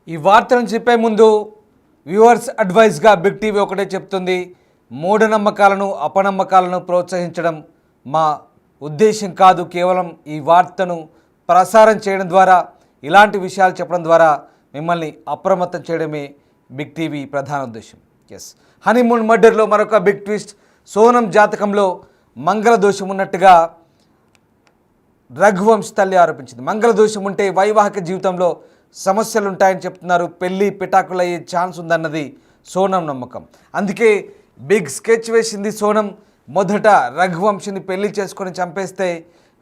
ఈ వార్తను చెప్పే ముందు వ్యూవర్స్ అడ్వైస్గా బిగ్ టీవీ ఒకటే చెప్తుంది. మూఢనమ్మకాలను అపనమ్మకాలను ప్రోత్సహించడం మా ఉద్దేశం కాదు. కేవలం ఈ వార్తను ప్రసారం చేయడం ద్వారా, ఇలాంటి విషయాలు చెప్పడం ద్వారా మిమ్మల్ని అప్రమత్తం చేయడమే బిగ్ టీవీ ప్రధాన ఉద్దేశం. ఎస్, హనీమూన్ మర్డర్లో మరొక బిగ్ ట్విస్ట్. సోనం జాతకంలో మంగళదోషం ఉన్నట్టుగా రఘువంశ్ తల్లి ఆరోపించింది. మంగళదోషం ఉంటే వైవాహిక జీవితంలో సమస్యలు ఉంటాయని చెప్తున్నారు. పెళ్ళి పిటాకులయ్యే ఛాన్స్ ఉందన్నది సోనం నమ్మకం. అందుకే బిగ్ స్కెచ్ వేసింది సోనం. మొదట రఘువంశిని పెళ్లి చేసుకొని చంపేస్తే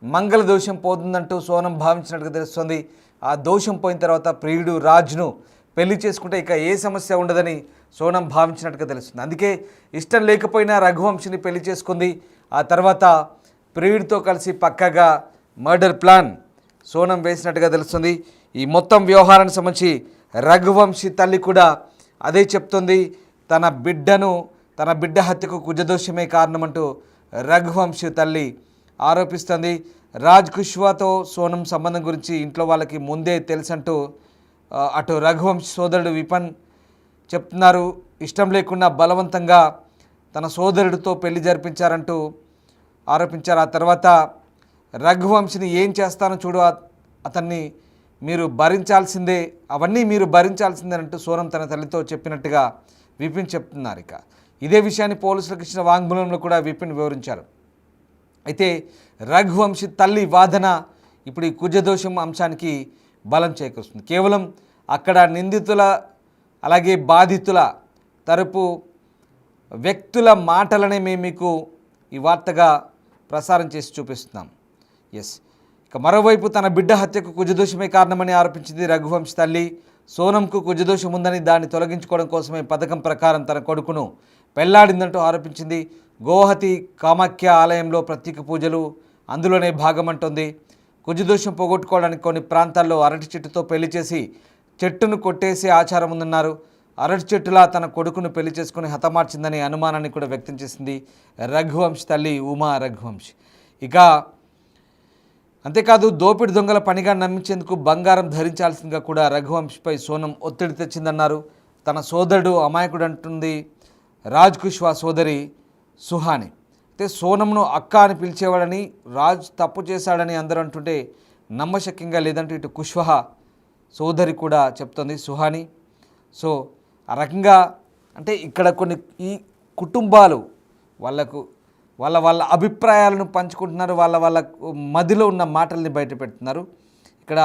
మంగళదోషం పోతుందంటూ సోనం భావించినట్టుగా తెలుస్తుంది. ఆ దోషం పోయిన తర్వాత ప్రియుడు రాజ్ను పెళ్లి చేసుకుంటే ఇక ఏ సమస్య ఉండదని సోనం భావించినట్టుగా తెలుస్తుంది. అందుకే ఇష్టం లేకపోయినా రఘువంశిని పెళ్లి చేసుకుంది. ఆ తర్వాత ప్రియుడితో కలిసి పక్కగా మర్డర్ ప్లాన్ సోనం వేసినట్టుగా తెలుస్తుంది. ఈ మొత్తం వ్యవహారానికి సంబంధించి రఘువంశి తల్లి కూడా అదే చెప్తుంది. తన బిడ్డ హత్యకు కుజదోషమే కారణమంటూ రఘువంశి తల్లి ఆరోపిస్తుంది. రాజ్ కుష్వాతో సోనం సంబంధం గురించి ఇంట్లో వాళ్ళకి ముందే తెలుసంటూ అటు రఘువంశి సోదరుడు విపన్ చెప్తున్నారు. ఇష్టం లేకుండా బలవంతంగా తన సోదరుడితో పెళ్లి జరిపించారంటూ ఆరోపించారు. ఆ తర్వాత రఘువంశిని ఏం చేస్తానో చూడు, అతన్ని మీరు భరించాల్సిందే, అవన్నీ మీరు భరించాల్సిందే అంటూ సోనం తన తల్లితో చెప్పినట్టుగా విపిన్ చెప్తున్నారు. ఇక ఇదే విషయాన్ని పోలీసులకు ఇచ్చిన వాంగ్మూలంలో కూడా విపిన్ వివరించారు. అయితే రఘువంశి తల్లి వాదన ఇప్పుడు ఈ కుజదోషం అంశానికి బలం చేకూరుస్తుంది. కేవలం అక్కడ నిందితుల అలాగే బాధితుల తరపు వ్యక్తుల మాటలనే మేము మీకు ఈ వార్తగా ప్రసారం చేసి చూపిస్తున్నాం. ఎస్, ఇక మరోవైపు తన బిడ్డ హత్యకు కుజదోషమే కారణమని ఆరోపించింది రఘువంశి తల్లి. సోనంకు కుజదోషం ఉందని దాన్ని తొలగించుకోవడం కోసమే పథకం ప్రకారం తన కొడుకును పెళ్లాడిందంటూ ఆరోపించింది. గోహతి కామాఖ్య ఆలయంలో ప్రత్యేక పూజలు అందులోనే భాగమంటోంది. కుజదోషం పోగొట్టుకోవడానికి కొన్ని ప్రాంతాల్లో అరటి చెట్టుతో పెళ్లి చేసి చెట్టును కొట్టేసే ఆచారం ఉందన్నారు. అరటి చెట్టులా తన కొడుకును పెళ్లి చేసుకుని హతమార్చిందనే అనుమానాన్ని కూడా వ్యక్తం చేసింది రఘువంశి తల్లి ఉమా రఘువంశి. ఇక అంతేకాదు దోపిడి దొంగల పనిగా నమ్మించేందుకు బంగారం ధరించాల్సిందిగా కూడా రఘువంశిపై సోనం ఒత్తిడి తెచ్చిందన్నారు. తన సోదరుడు అమాయకుడు అంటుంది రాజ్ కుష్వా సోదరి సుహాని. అయితే సోనంను అక్క అని పిలిచేవాడని, రాజ్ తప్పు చేశాడని అందరూ అంటుంటే నమ్మశక్యంగా లేదంటూ ఇటు కుష్వహ సోదరి కూడా చెప్తుంది సుహాని. సో ఆ రకంగా అంటే ఇక్కడ కొన్ని ఈ కుటుంబాలు వాళ్ళ అభిప్రాయాలను పంచుకుంటున్నారు. వాళ్ళ మదిలో ఉన్న మాటల్ని బయట పెడుతున్నారు. ఇక్కడ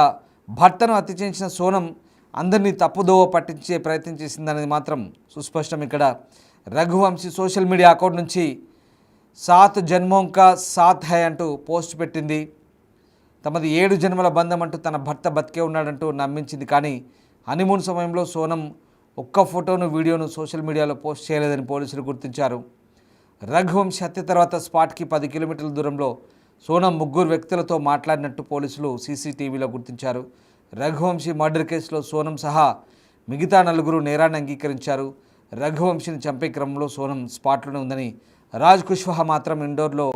భర్తను హత్య చేసిన సోనం అందరినీ తప్పుదోవ పట్టించే ప్రయత్నం చేసిందనేది మాత్రం సుస్పష్టం. ఇక్కడ రఘువంశి సోషల్ మీడియా అకౌంట్ నుంచి 7 జన్మోం కా సాత్ హై అంటూ పోస్ట్ పెట్టింది. తమది 7 జన్మల బంధం అంటూ తన భర్త బతికే ఉన్నాడంటూ నమ్మించింది. కానీ హనీమూన్ సమయంలో సోనం ఒక్క ఫోటోను వీడియోను సోషల్ మీడియాలో పోస్ట్ చేయలేదని పోలీసులు గుర్తించారు. రఘువంశి హత్య తర్వాత స్పాట్కి 10 కిలోమీటర్ల దూరంలో సోనం 3 వ్యక్తులతో మాట్లాడినట్టు పోలీసులు సీసీటీవీలో గుర్తించారు. రఘువంశి మర్డర్ కేసులో సోనం సహా మిగతా 4 నేరాన్ని అంగీకరించారు. రఘువంశిని చంపే క్రమంలో సోనం స్పాట్లోనే ఉందని, రాజ్ కుష్వాహ మాత్రం ఇండోర్లో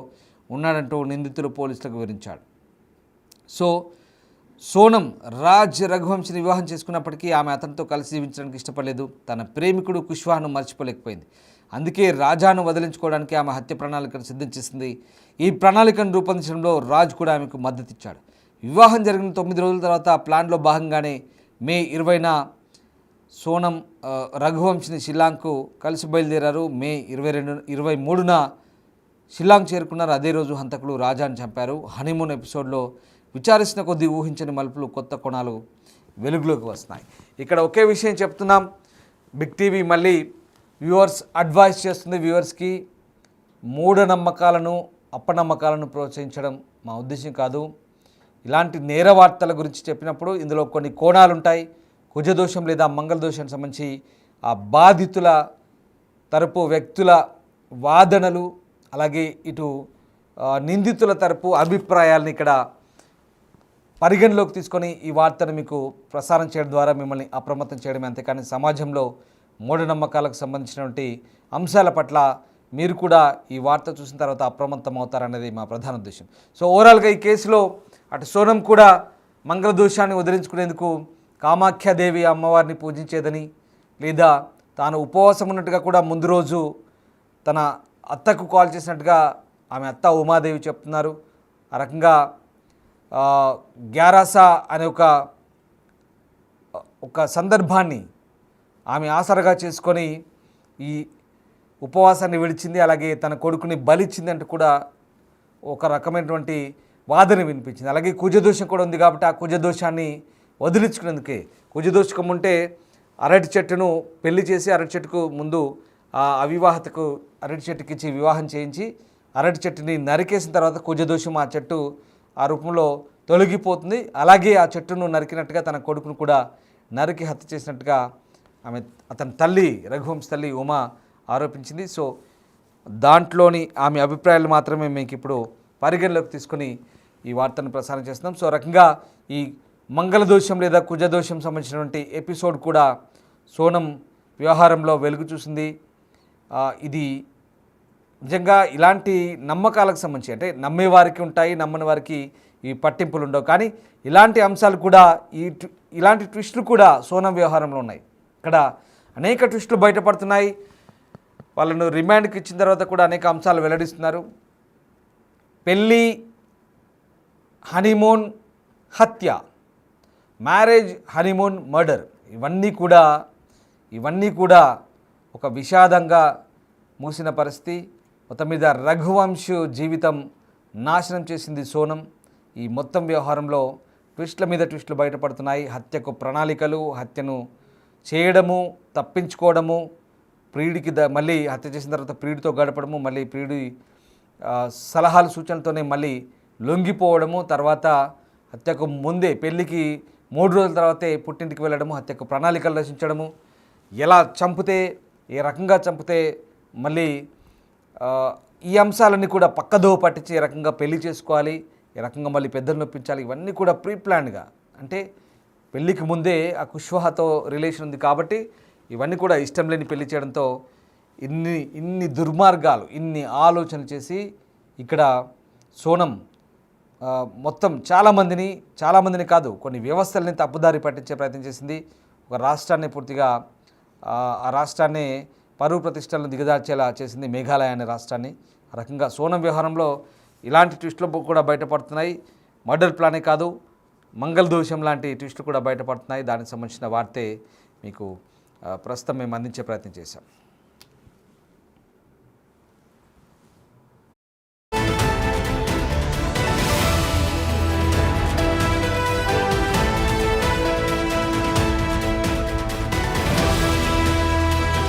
ఉన్నాడంటూ నిందితులు పోలీసులకు వివరించాడు. సో సోనం రఘువంశిని వివాహం చేసుకున్నప్పటికీ ఆమె అతనితో కలిసి జీవించడానికి ఇష్టపడలేదు. తన ప్రేమికుడు కుష్వాహను మర్చిపోలేకపోయింది. అందుకే రాజాను వదిలించుకోవడానికి ఆమె హత్య ప్రణాళికను సిద్ధం చేసింది. ఈ ప్రణాళికను రూపొందించడంలో రాజ్ కూడా ఆమెకు మద్దతు ఇచ్చాడు. వివాహం జరిగిన 9 రోజుల తర్వాత ప్లాన్లో భాగంగానే మే 20న సోనం రఘువంశిని షిల్లాంగ్కు కలిసి బయలుదేరారు. మే 23న షిల్లాంగ్ చేరుకున్నారు. అదే రోజు హంతకులు రాజాను చంపారు. హనీమూన్ ఎపిసోడ్లో విచారించిన కొద్దీ ఊహించని మలుపులు, కొత్త కోణాలు వెలుగులోకి వస్తున్నాయి. ఇక్కడ ఒకే విషయం చెప్తున్నాం, బిగ్ టీవీ మళ్ళీ వ్యూవర్స్ అడ్వైస్ చేస్తుంది. వ్యూవర్స్కి మూఢనమ్మకాలను అపనమ్మకాలను ప్రోత్సహించడం మా ఉద్దేశం కాదు. ఇలాంటి నేర వార్తల గురించి చెప్పినప్పుడు ఇందులో కొన్ని కోణాలు ఉంటాయి. కుజదోషం లేదా మంగళదోషానికి సంబంధించి ఆ బాధితుల తరపు వ్యక్తుల వాదనలు, అలాగే ఇటు నిందితుల తరపు అభిప్రాయాలను ఇక్కడ పరిగణలోకి తీసుకొని ఈ వార్తను మీకు ప్రసారం చేయడం ద్వారా మిమ్మల్ని అప్రమత్తం చేయడమే. అంతేకాని సమాజంలో మూఢనమ్మకాలకు సంబంధించినటువంటి అంశాల పట్ల మీరు కూడా ఈ వార్త చూసిన తర్వాత అప్రమత్తం అవుతారనేది మా ప్రధాన ఉద్దేశం. సో ఓవరాల్గా ఈ కేసులో అటు సోనం కూడా మంగళదోషాన్ని వదిలించుకునేందుకు కామాఖ్యాదేవి అమ్మవారిని పూజించేదని, లేదా తాను ఉపవాసం ఉన్నట్టుగా కూడా ముందు రోజు తన అత్తకు కాల్ చేసినట్టుగా ఆమె అత్త ఉమాదేవి చెప్తున్నారు. ఆ రకంగా గ్యారాసా అనే ఒక సందర్భాన్ని ఆమె ఆసరగా చేసుకొని ఈ ఉపవాసాన్ని విడిచింది, అలాగే తన కొడుకుని బలిచ్చింది అంటూ కూడా ఒక రకమైనటువంటి వాదన వినిపించింది. అలాగే కుజదోషం కూడా ఉంది కాబట్టి ఆ కుజదోషాన్ని వదిలించుకునేందుకే, కుజదోషకం ఉంటే అరటి చెట్టును పెళ్లి చేసి అరటి చెట్టుకు ముందు ఆ అవివాహితకు అరటి చెట్టుకి ఇచ్చి వివాహం చేయించి అరటి చెట్టుని నరికేసిన తర్వాత కుజదోషం ఆ చెట్టు ఆ రూపంలో తొలగిపోతుంది. అలాగే ఆ చెట్టును నరికినట్టుగా తన కొడుకును కూడా నరికి హత్య చేసినట్టుగా అతని తల్లి, రఘువంశ తల్లి ఉమా ఆరోపించింది. సో దాంట్లోని ఆమె అభిప్రాయాలు మాత్రమే మీకు ఇప్పుడు పరిగణలోకి తీసుకొని ఈ వార్తను ప్రసారం చేస్తున్నాం. సో రకంగా ఈ మంగళదోషం లేదా కుజదోషం సంబంధించినటువంటి ఎపిసోడ్ కూడా సోనం వ్యవహారంలో వెలుగు చూసింది. ఇది నిజంగా ఇలాంటి నమ్మకాలకు సంబంధించి, అంటే నమ్మేవారికి ఉంటాయి, నమ్మని వారికి ఈ పట్టింపులు ఉండవు, కానీ ఇలాంటి అంశాలు కూడా ఇలాంటి ట్విస్టులు కూడా సోనం వ్యవహారంలో ఉన్నాయి. ఇక్కడ అనేక ట్విస్టులు బయటపడుతున్నాయి. వాళ్ళను రిమాండ్కి ఇచ్చిన తర్వాత కూడా అనేక అంశాలు వెల్లడిస్తున్నారు. పెళ్ళి, హనీమూన్, హత్య, మ్యారేజ్, హనీమూన్, మర్డర్, ఇవన్నీ కూడా ఒక విషాదంగా మూసిన పరిస్థితి. మొత్తం మీద రఘువంశ్ జీవితం నాశనం చేసింది సోనం. ఈ మొత్తం వ్యవహారంలో ట్విస్టుల మీద ట్విస్టులు బయటపడుతున్నాయి. హత్యకు ప్రణాళికలు, హత్యను చేయడము, తప్పించుకోవడము, ప్రియుడికి మళ్ళీ హత్య చేసిన తర్వాత ప్రియుడితో గడపడము, మళ్ళీ ప్రియుడి సలహాలు సూచనలతోనే మళ్ళీ లొంగిపోవడము, తర్వాత హత్యకు ముందే పెళ్ళికి 3 రోజుల తర్వాతే పుట్టింటికి వెళ్ళడము, హత్యకు ప్రణాళికలు రచించడము, ఎలా చంపితే, ఏ రకంగా చంపితే మళ్ళీ ఈ అంశాలన్నీ కూడా పక్కదోవ పట్టించి ఏ రకంగా పెళ్లి చేసుకోవాలి, ఏ రకంగా మళ్ళీ పెద్దలు నొప్పించాలి, ఇవన్నీ కూడా ప్రీ ప్లాన్డ్గా, అంటే పెళ్ళికి ముందే ఆ కుష్వాహతో రిలేషన్ ఉంది కాబట్టి ఇవన్నీ కూడా ఇష్టం లేని పెళ్లి చేయడంతో ఇన్ని దుర్మార్గాలు, ఇన్ని ఆలోచనలు చేసి ఇక్కడ సోనం మొత్తం చాలామందిని కాదు, కొన్ని వ్యవస్థల్ని తప్పుదారి పట్టించే ప్రయత్నం చేసింది. ఒక రాష్ట్రాన్ని పూర్తిగా ఆ రాష్ట్రాన్ని పరువు ప్రతిష్టలను దిగజార్చేలా చేసింది, మేఘాలయ అనే రాష్ట్రాన్ని. ఆ రకంగా సోనం వ్యవహారంలో ఇలాంటి ట్విస్టులు కూడా బయటపడుతున్నాయి. మర్డర్ ప్లానే కాదు, మంగళదోషం లాంటి ట్విస్టులు కూడా బయటపడుతున్నాయి. దానికి సంబంధించిన వార్తే మీకు ప్రస్తుతం మేము అందించే ప్రయత్నం చేశాం.